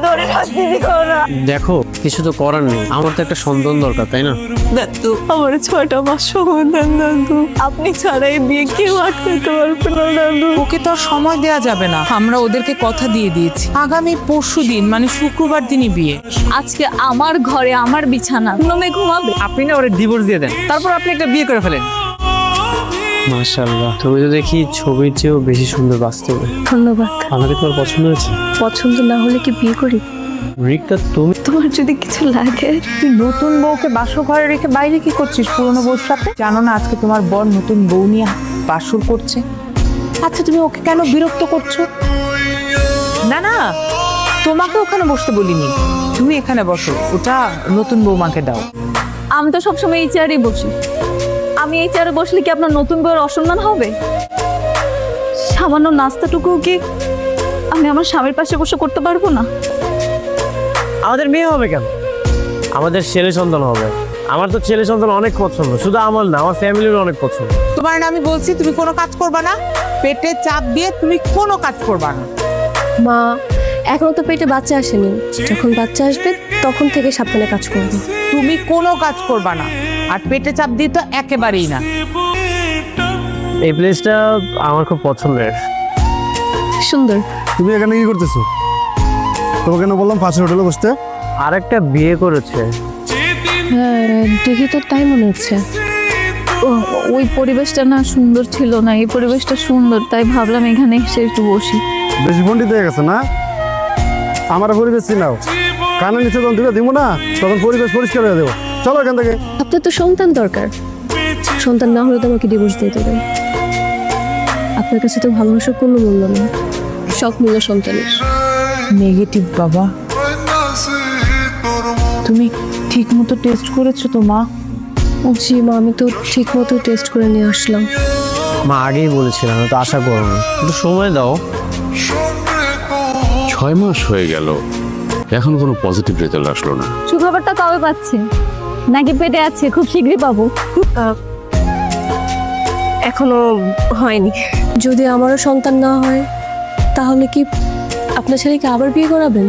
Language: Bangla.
ধরে রাজনীতি করো না। দেখো কিছু তো করার নেই, আমার তো একটা সন্তান দরকার, তাই না? দাদু, আমার 6টা মাস সমাধান দাদু, আপনি ছাড়াই বিয়ে কেউ আটকাতে পারবে না দাদু। ওকে তো আর সময় দেওয়া যাবে না, আমরা ওদেরকে কথা দিয়ে দিয়েছি আগামী পরশুদিন মানে শুক্রবার দিনই বিয়ে। আজকে আমার ঘরে আমার বিছানা নমে ঘুমাবে। আপনি না ওরে ডিভোর্স দিয়ে দেন, তারপর আপনি একটা বিয়ে করে ফেলেন। মাশাআল্লাহ, তুমি তো দেখি ছবির চেয়েও বেশি সুন্দর বাস্তবে। ধন্যবাদ। আমাকে তোমার পছন্দ হয়েছে। পছন্দ না হলে কি বিয়ে করি? রিক্তা, তুমি তোমার যদি কিছু লাগে। তুই নতুন বউকে বাসর ঘরে রেখে বাইরে কি করছিস পুরনো বউর সাথে? জানো না আজকে তোমার বর নতুন বউ নিয়ে বাসর করছে? আচ্ছা তুমি ওকে কেন বিরক্ত করছো? না না, তোমাকে ওখানে বসতে বলিনি, তুমি এখানে বসো, ওটা নতুন বৌমাকে দাও। আমি তো সবসময় এই চেয়ারেই বসি। আমি এই চেয়ারে বসলে কি আপনার নতুন বউয়ের অসম্মান হবে? সামান্য নাস্তাটুকু কি আমি আমার স্বামীর পাশে বসে করতে পারবো না? আমাদের মেয়ে হবে কেন? আমাদের ছেলে সন্তান হবে। আমার তো ছেলে সন্তান অনেক পছন্দ, শুধু আমার না, আমার ফ্যামিলির অনেক পছন্দ। তোমার না আমি বলছি তুমি কোনো কাজ করবা না, পেটে চাপ দিয়ে তুমি কোনো কাজ করবা না। মা, এখনো তো পেটে বাচ্চা আসেনি, যখন বাচ্চা আসবে তখন থেকে সাবধানে কাজ করবে। তুমি কোনো কাজ করবা না, আর পেটে চাপ দিয়ে তো একেবারেই না। এই প্লেসটা আমার খুব পছন্দের। সুন্দর। তুমি এখানে কি করতেছো? তোমাকে কেন বললাম পাশের হোটেলে বসতে? আর একটা বিয়ে করেছে। হ্যাঁ, দেখি তো তাই মনে হচ্ছে। ওই পরিবেশটা না সুন্দর ছিল না, এই পরিবেশটা সুন্দর, তাই ভাবলাম এখানে এসে একটু বসি। বেশি পণ্ডিত হয়ে গেছে না? আমার পরিবেশ চিনাও, কানে নিচে যখন দিবে দিব না, তখন পরিবেশ পরিষ্কার হয়ে দেবো। চলো এখান থেকে। আপনার তো সন্তান দরকার, সন্তান না হলে তো আমাকে ডিভোর্স দিয়ে দেবেন। আপনার কাছে তো ভালোবাসার কোনো মূল্য নেই, সব মূল্য সন্তানের। নেগেটিভ বাবা। তুমি ঠিক মতো টেস্ট করেছো তো মা? জি মা, আমি তো ঠিক মতো টেস্ট করে নিয়ে আসলাম। মা আগেই বলেছিলাম, তো আশা করো না, একটু সময় দাও। 6 মাস হয়ে গেল, এখন কোনো পজিটিভ রেজাল্ট আসলো না। সুখবরটা কবে পাচ্ছে? নাকি পেটে আছে, খুব শীঘ্রই পাবো? এখনো হয়নি। যদি আমারও সন্তান না হয় তাহলে কি আপনার ছেলেকে আবার বিয়ে করাবেন?